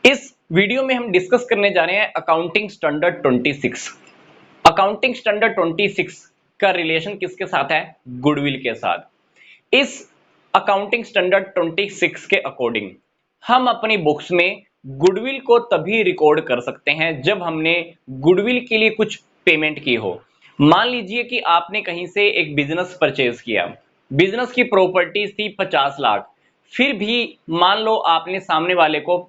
इस वीडियो में हम डिस्कस करने जा रहे हैं अकाउंटिंग स्टैंडर्ड 26। अकाउंटिंग स्टैंडर्ड 26 का रिलेशन किसके साथ है? गुडविल के साथ। इस अकाउंटिंग स्टैंडर्ड 26 के अकॉर्डिंग हम अपनी बुक्स में गुडविल को तभी रिकॉर्ड कर सकते हैं जब हमने गुडविल के लिए कुछ पेमेंट की हो। मान लीजिए कि आपने कहीं से एक बिजनेस परचेज किया, बिजनेस की प्रॉपर्टीज थी 50 लाख, फिर भी मान लो आपने सामने वाले को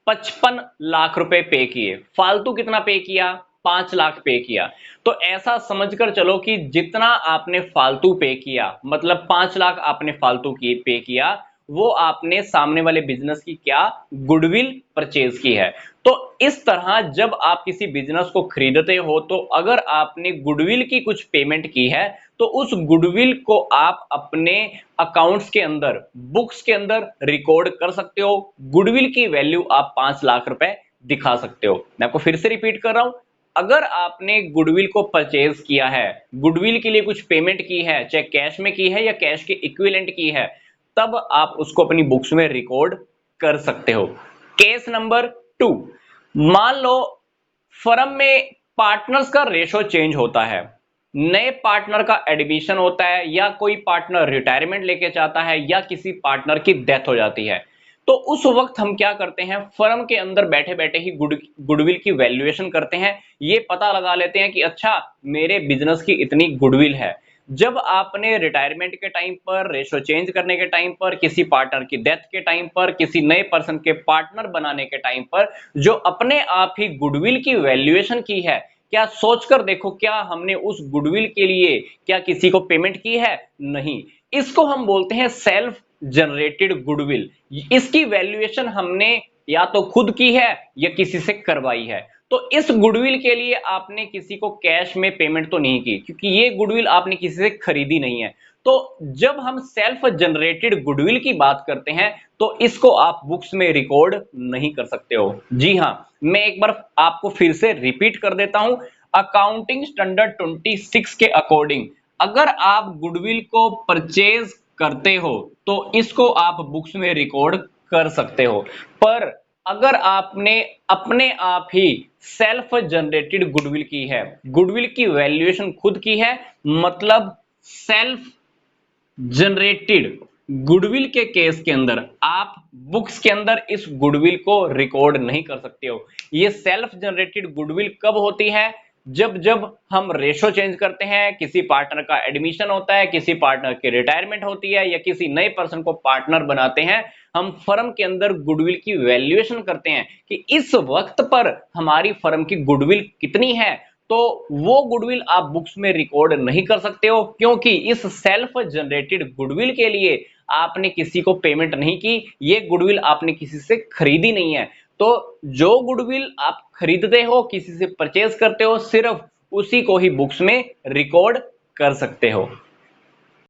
55 लाख रुपए पे किए, फालतू कितना पे किया? 5 लाख पे किया। तो ऐसा समझकर चलो कि जितना आपने फालतू पे किया, मतलब 5 लाख आपने फालतू की पे किया, वो आपने सामने वाले बिजनेस की क्या? गुडविल परचेज की है। तो इस तरह जब आप किसी बिजनेस को खरीदते हो तो अगर आपने गुडविल की कुछ पेमेंट की है तो उस गुडविल को आप अपने अकाउंट्स के अंदर, बुक्स के अंदर रिकॉर्ड कर सकते हो। गुडविल की वैल्यू आप 5 लाख रुपए दिखा सकते हो। मैं आपको फिर से रिपीट कर रहा हूं, अगर आपने गुडविल को परचेज किया है, गुडविल के लिए कुछ पेमेंट की है, चाहे कैश में की है या कैश के इक्विवेलेंट की है, तब आप उसको अपनी बुक्स में रिकॉर्ड कर सकते हो। केस नंबर 2, मान लो फर्म में पार्टनर्स का रेशो चेंज होता है, नए पार्टनर का एडमिशन होता है, या कोई पार्टनर रिटायरमेंट लेके चाहता है, या किसी पार्टनर की डेथ हो जाती है। तो उस वक्त हम क्या करते हैं, फर्म के अंदर बैठे बैठे ही गुडविल की वैल्यूएशन करते हैं। ये पता लगा लेते हैं कि अच्छा मेरे बिजनेस की इतनी गुडविल है। जब आपने रिटायरमेंट के टाइम पर, रेशो चेंज करने के टाइम पर, किसी पार्टनर की डेथ के टाइम पर, किसी नए पर्सन के पार्टनर बनाने के टाइम पर जो अपने आप ही गुडविल की वैल्यूएशन की है, क्या सोचकर देखो क्या हमने उस गुडविल के लिए क्या किसी को पेमेंट की है? नहीं। इसको हम बोलते हैं सेल्फ जनरेटेड गुडविल। इसकी वैल्यूएशन हमने या तो खुद की है या किसी से करवाई है। तो इस गुडविल के लिए आपने किसी को कैश में पेमेंट तो नहीं की, क्योंकि ये गुडविल आपने किसी से खरीदी नहीं है। तो जब हम सेल्फ जनरेटेड गुडविल की बात करते हैं तो इसको आप बुक्स में रिकॉर्ड नहीं कर सकते हो। जी हां, मैं एक बार आपको फिर से रिपीट कर देता हूं, अकाउंटिंग स्टैंडर्ड 26 के अकॉर्डिंग अगर आप गुडविल को परचेज करते हो तो इसको आप बुक्स में रिकॉर्ड कर सकते हो। पर अगर आपने अपने आप ही सेल्फ जनरेटेड गुडविल की है, गुडविल की वैल्यूएशन खुद की है, मतलब सेल्फ जनरेटेड गुडविल के केस के अंदर आप बुक्स के अंदर इस गुडविल को रिकॉर्ड नहीं कर सकते हो। ये सेल्फ जनरेटेड गुडविल कब होती है? जब जब हम रेशो चेंज करते हैं, किसी पार्टनर का एडमिशन होता है, किसी पार्टनर की रिटायरमेंट होती है, या किसी नए पर्सन को पार्टनर बनाते हैं, हम फर्म के अंदर गुडविल की वैल्यूएशन करते हैं कि इस वक्त पर हमारी फर्म की गुडविल कितनी है। तो वो गुडविल आप बुक्स में रिकॉर्ड नहीं कर सकते हो, क्योंकि इस सेल्फ जनरेटेड गुडविल के लिए आपने किसी को पेमेंट नहीं की, ये गुडविल आपने किसी से खरीदी नहीं है। तो जो गुडविल आप खरीदते हो, किसी से परचेज करते हो, सिर्फ उसी को ही बुक्स में रिकॉर्ड कर सकते हो।